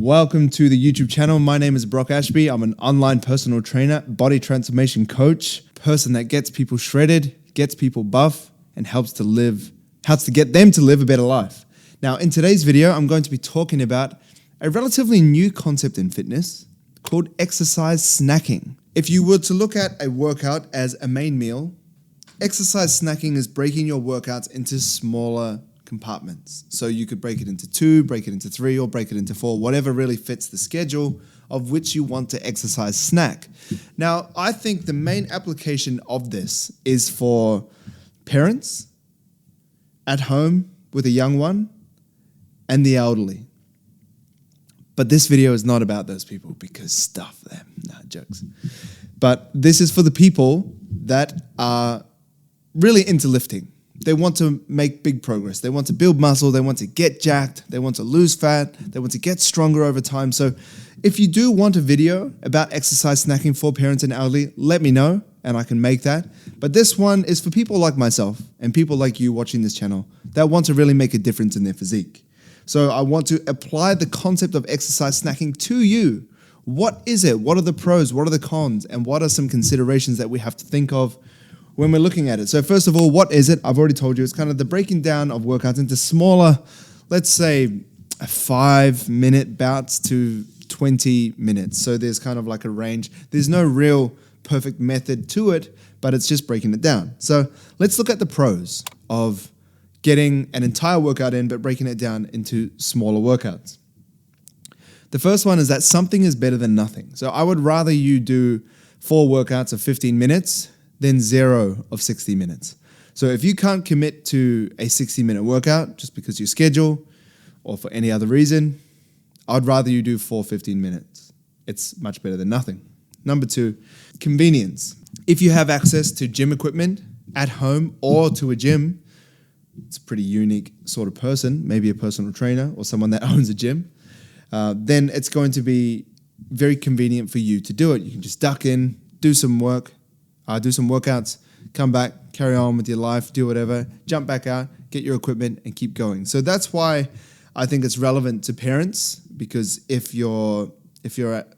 Welcome to the YouTube channel. My name is Ashby. I'm an online personal trainer, body transformation coach, person that gets people shredded, gets people buff, and helps to get them to live a better life. Now, in today's video, I'm going to be talking about a relatively new concept in fitness called exercise snacking. If you were to look at a workout as a main meal, exercise snacking is breaking your workouts into smaller compartments. So you could break it into 2, break it into 3, or break it into 4, whatever really fits the schedule of which you want to exercise snack. Now, I think the main application of this is for parents at home with a young one and the elderly. But this video is not about those people because stuff them. Nah, jokes. But this is for the people that are really into lifting. They want to make big progress. They want to build muscle. They want to get jacked. They want to lose fat. They want to get stronger over time. So if you do want a video about exercise snacking for parents and elderly, let me know and I can make that. But this one is for people like myself and people like you watching this channel that want to really make a difference in their physique. So I want to apply the concept of exercise snacking to you. What is it? What are the pros? What are the cons? And what are some considerations that we have to think of when we're looking at it? So first of all, what is it? I've already told you, it's kind of the breaking down of workouts into smaller, let's say 5-minute bouts to 20 minutes. So there's kind of like a range. There's no real perfect method to it, but it's just breaking it down. So let's look at the pros of getting an entire workout in, but breaking it down into smaller workouts. The first one is that something is better than nothing. So I would rather you do 4 workouts of 15 minutes than 0 of 60 minutes. So if you can't commit to a 60-minute workout just because you schedule or for any other reason, I'd rather you do 4 15 minutes. It's much better than nothing. Number 2, convenience. If you have access to gym equipment at home or to a gym, it's a pretty unique sort of person, maybe a personal trainer or someone that owns a gym, then it's going to be very convenient for you to do it. You can just duck in, do some work, do some workouts, come back, carry on with your life, do whatever, jump back out, get your equipment and keep going. So that's why I think it's relevant to parents, because if you're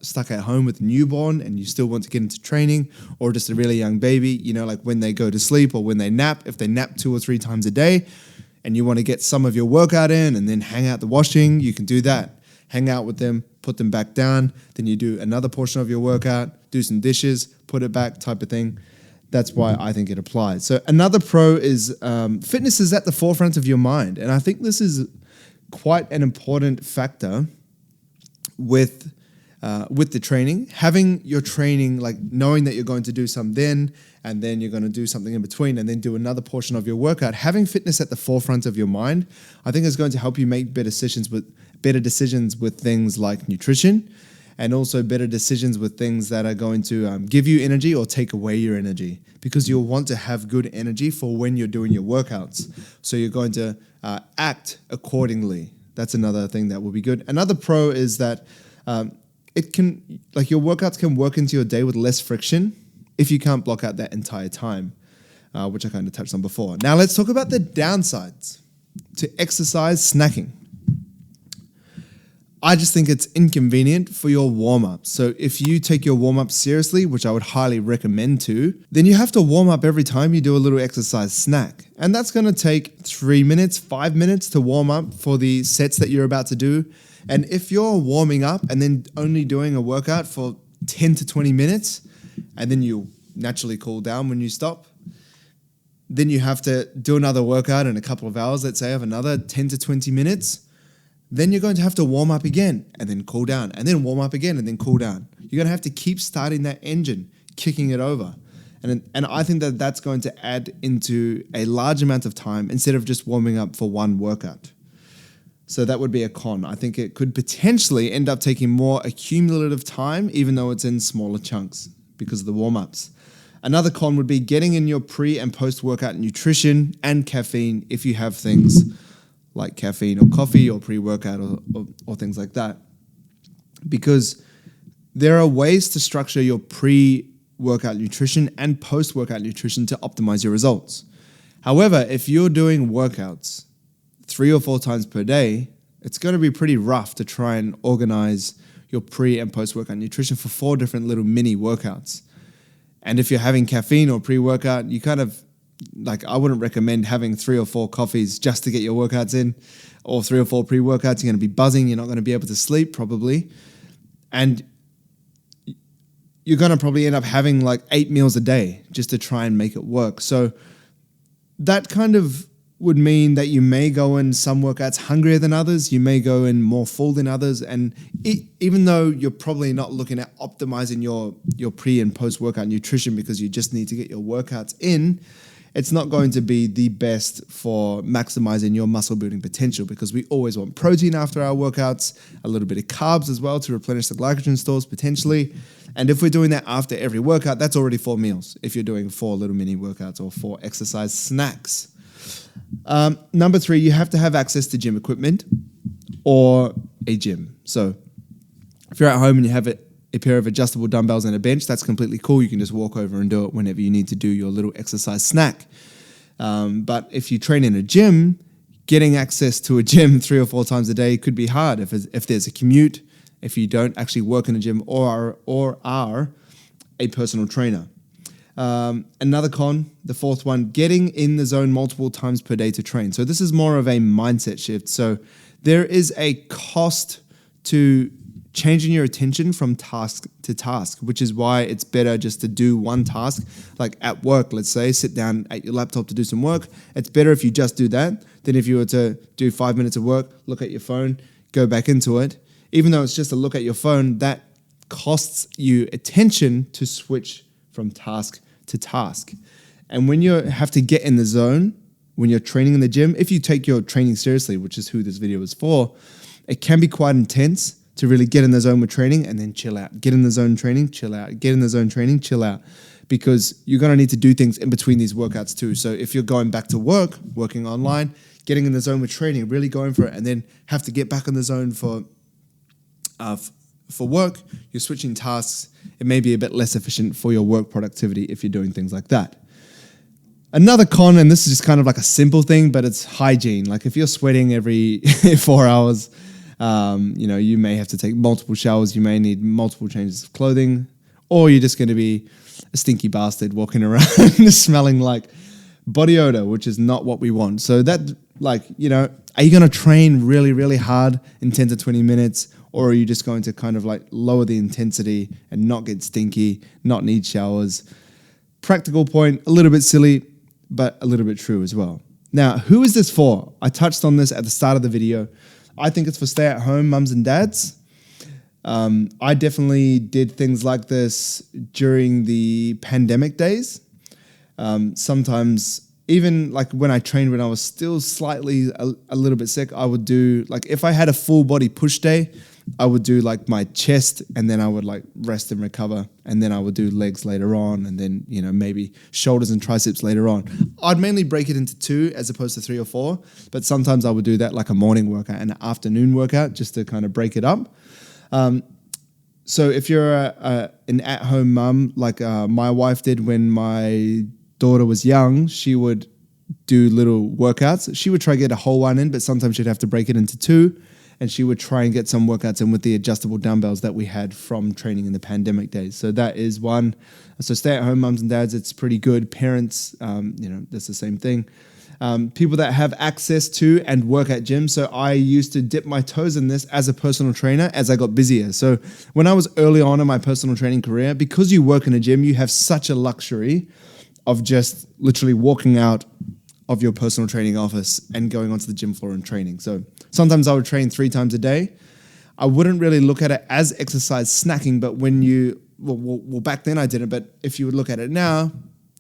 stuck at home with a newborn and you still want to get into training, or just a really young baby, you know, like when they go to sleep or when they nap, if they nap 2 or 3 times a day and you want to get some of your workout in and then hang out the washing, you can do that. Hang out with them, put them back down, then you do another portion of your workout, do some dishes, put it back type of thing. That's why I think it applies. So another pro is fitness is at the forefront of your mind. And I think this is quite an important factor with the training. Having your training, like knowing that you're going to do some then, and then you're going to do something in between, and then do another portion of your workout. Having fitness at the forefront of your mind, I think is going to help you make better decisions with things like nutrition, and also better decisions with things that are going to give you energy or take away your energy, because you'll want to have good energy for when you're doing your workouts. So you're going to act accordingly. That's another thing that will be good. Another pro is that your workouts can work into your day with less friction if you can't block out that entire time, which I kind of touched on before. Now let's talk about the downsides to exercise snacking. I just think it's inconvenient for your warm-up. So if you take your warm-up seriously, which I would highly recommend to, then you have to warm up every time you do a little exercise snack. And that's going to take 3 minutes, 5 minutes to warm up for the sets that you're about to do. And if you're warming up and then only doing a workout for 10 to 20 minutes, and then you naturally cool down when you stop, then you have to do another workout in a couple of hours, let's say of another 10 to 20 minutes, then you're going to have to warm up again and then cool down, and then warm up again and then cool down. You're going to have to keep starting that engine, kicking it over. And I think that that's going to add into a large amount of time instead of just warming up for one workout. So that would be a con. I think it could potentially end up taking more accumulative time, even though it's in smaller chunks because of the warm-ups. Another con would be getting in your pre- and post-workout nutrition and caffeine if you have things like caffeine or coffee or pre-workout or things like that. Because there are ways to structure your pre-workout nutrition and post-workout nutrition to optimize your results. However, if you're doing workouts 3 or 4 times per day, it's going to be pretty rough to try and organize your pre and post-workout nutrition for 4 different little mini workouts. And if you're having caffeine or pre-workout, you kind of, like, I wouldn't recommend having 3 or 4 coffees just to get your workouts in, or 3 or 4 pre-workouts. You're going to be buzzing. You're not going to be able to sleep probably. And you're going to probably end up having like 8 meals a day just to try and make it work. So that kind of would mean that you may go in some workouts hungrier than others. You may go in more full than others. And even though you're probably not looking at optimizing your pre and post-workout nutrition because you just need to get your workouts in, it's not going to be the best for maximizing your muscle building potential, because we always want protein after our workouts, a little bit of carbs as well to replenish the glycogen stores potentially. And if we're doing that after every workout, that's already 4 meals if you're doing 4 little mini workouts or 4 exercise snacks. Number 3, you have to have access to gym equipment or a gym. So if you're at home and you have a pair of adjustable dumbbells and a bench, that's completely cool. You can just walk over and do it whenever you need to do your little exercise snack. But if you train in a gym, getting access to a gym 3 or 4 times a day could be hard if there's a commute, if you don't actually work in a gym or are a personal trainer. Another con, the 4th one, getting in the zone multiple times per day to train. So this is more of a mindset shift. So there is a cost to changing your attention from task to task, which is why it's better just to do one task. Like at work, let's say, sit down at your laptop to do some work. It's better if you just do that than if you were to do 5 minutes of work, look at your phone, go back into it. Even though it's just a look at your phone, that costs you attention to switch from task to task. And when you have to get in the zone, when you're training in the gym, if you take your training seriously, which is who this video is for, it can be quite intense to really get in the zone with training and then chill out. Get in the zone training, chill out. Get in the zone training, chill out. Because you're going to need to do things in between these workouts too. So if you're going back to work, working online, getting in the zone with training, really going for it, and then have to get back in the zone for work, you're switching tasks. It may be a bit less efficient for your work productivity if you're doing things like that. Another con, and this is just kind of like a simple thing, but it's hygiene. Like if you're sweating every 4 hours, you may have to take multiple showers. You may need multiple changes of clothing, or you're just going to be a stinky bastard walking around smelling like body odor, which is not what we want. So that, are you going to train really, really hard in 10 to 20 minutes? Or are you just going to kind of like lower the intensity and not get stinky, not need showers? Practical point, a little bit silly, but a little bit true as well. Now, who is this for? I touched on this at the start of the video. I think it's for stay-at-home mums and dads. I definitely did things like this during the pandemic days. Sometimes, even like when I trained when I was still slightly a little bit sick, I would do, like if I had a full body push day, I would do like my chest and then I would like rest and recover, and then I would do legs later on, and then, maybe shoulders and triceps later on. I'd mainly break it into 2 as opposed to 3 or 4, but sometimes I would do that like a morning workout and an afternoon workout just to kind of break it up. So if you're an at-home mum, like my wife did when my daughter was young, she would do little workouts. She would try to get a whole one in, but sometimes she'd have to break it into 2. And she would try and get some workouts in with the adjustable dumbbells that we had from training in the pandemic days. So that is one. So stay-at-home mums and dads, it's pretty good. Parents, that's the same thing. People that have access to and work at gyms. So I used to dip my toes in this as a personal trainer as I got busier. So when I was early on in my personal training career, because you work in a gym, you have such a luxury of just literally walking out of your personal training office and going onto the gym floor and training. So sometimes I would train 3 times a day. I wouldn't really look at it as exercise snacking, but when well, back then I didn't, but if you would look at it now,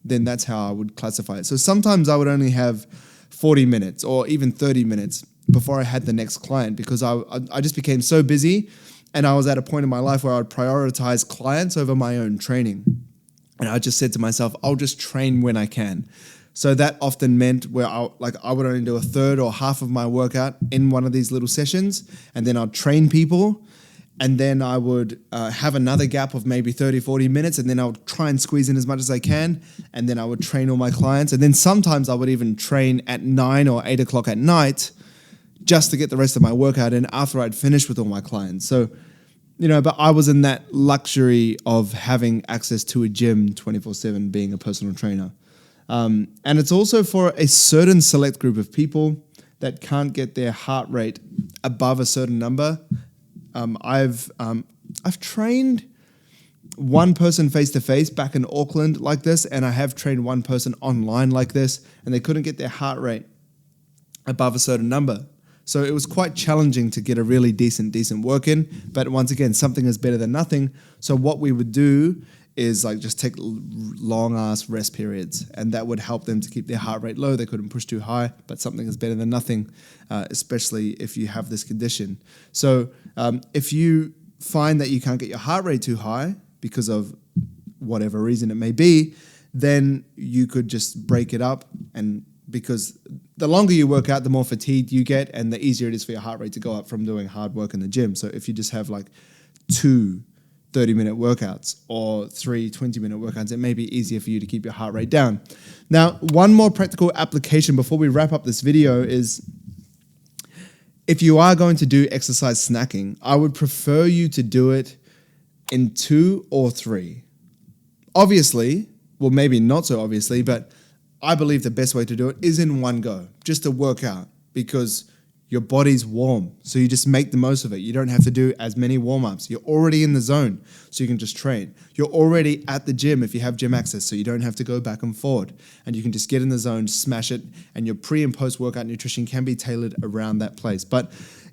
then that's how I would classify it. So sometimes I would only have 40 minutes or even 30 minutes before I had the next client, because I just became so busy, and I was at a point in my life where I would prioritize clients over my own training. And I just said to myself, I'll just train when I can. So that often meant where I would only do a third or half of my workout in one of these little sessions, and then I'd train people, and then I would have another gap of maybe 30, 40 minutes, and then I would try and squeeze in as much as I can, and then I would train all my clients. And then sometimes I would even train at 9 or 8 o'clock at night just to get the rest of my workout in after I'd finished with all my clients. So, but I was in that luxury of having access to a gym 24/7, being a personal trainer. And it's also for a certain select group of people that can't get their heart rate above a certain number. I've trained one person face-to-face back in Auckland like this, and I have trained one person online like this, and they couldn't get their heart rate above a certain number. So it was quite challenging to get a really decent work in. But once again, something is better than nothing. So what we would do is just take long ass rest periods, and that would help them to keep their heart rate low. They couldn't push too high, but something is better than nothing, especially if you have this condition. So if you find that you can't get your heart rate too high because of whatever reason it may be, then you could just break it up, and because the longer you work out, the more fatigued you get, and the easier it is for your heart rate to go up from doing hard work in the gym. So if you just have 2 30-minute workouts or 3 20-minute workouts, it may be easier for you to keep your heart rate down. Now, one more practical application before we wrap up this video is, if you are going to do exercise snacking, I would prefer you to do it in 2 or 3. Obviously, well, maybe not so obviously, but I believe the best way to do it is in one go, just to work out, because your body's warm. So you just make the most of it. You don't have to do as many warm-ups. You're already in the zone, so you can just train. You're already at the gym if you have gym access, so you don't have to go back and forward. And you can just get in the zone, smash it, and your pre- and post-workout nutrition can be tailored around that place. But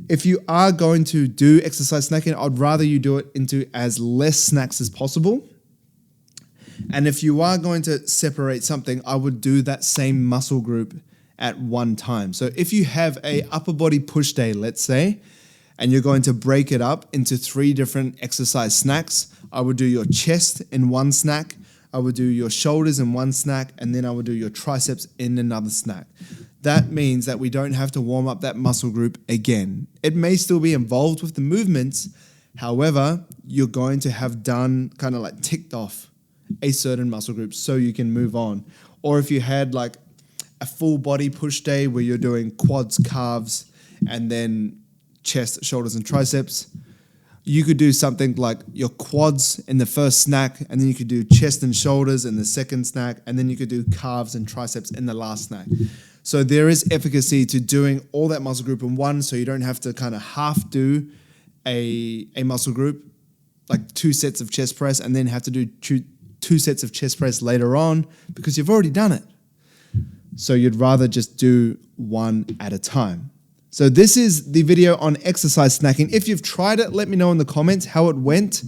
if you are going to do exercise snacking, I'd rather you do it into as less snacks as possible. And if you are going to separate something, I would do that same muscle group at one time. So if you have a upper body push day, let's say, and you're going to break it up into 3 different exercise snacks, I would do your chest in one snack, I would do your shoulders in one snack, and then I would do your triceps in another snack. That means that we don't have to warm up that muscle group again. It may still be involved with the movements. However, you're going to have done ticked off a certain muscle group so you can move on. Or if you had a full body push day where you're doing quads, calves, and then chest, shoulders, and triceps, you could do something like your quads in the first snack, and then you could do chest and shoulders in the second snack, and then you could do calves and triceps in the last snack. So there is efficacy to doing all that muscle group in one, so you don't have to half do a muscle group, 2 sets of chest press, and then have to do 2 sets of chest press later on, because you've already done it. So you'd rather just do one at a time. So this is the video on exercise snacking. If you've tried it, let me know in the comments how it went.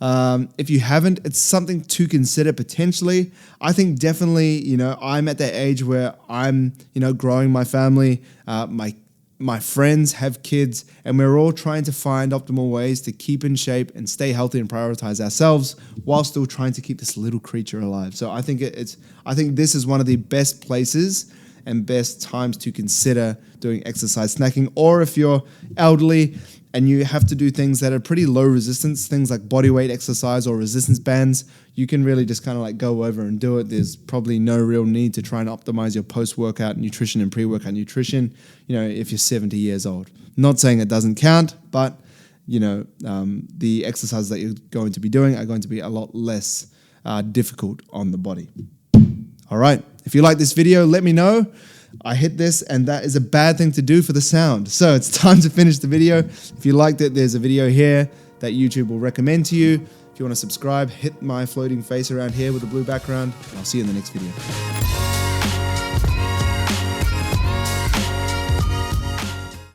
If you haven't, it's something to consider potentially. I think definitely, I'm at that age where I'm, growing my family. My friends have kids, and we're all trying to find optimal ways to keep in shape and stay healthy and prioritize ourselves while still trying to keep this little creature alive. So I think this is one of the best places and best times to consider doing exercise snacking. Or if you're elderly and you have to do things that are pretty low resistance, things like body weight exercise or resistance bands, you can really just go over and do it. There's probably no real need to try and optimize your post-workout nutrition and pre-workout nutrition, if you're 70 years old. Not saying it doesn't count, but the exercises that you're going to be doing are going to be a lot less difficult on the body. All right. If you like this video, let me know. I hit this, and that is a bad thing to do for the sound. So it's time to finish the video. If you liked it, there's a video here that YouTube will recommend to you. If you want to subscribe, hit my floating face around here with a blue background, and I'll see you in the next video.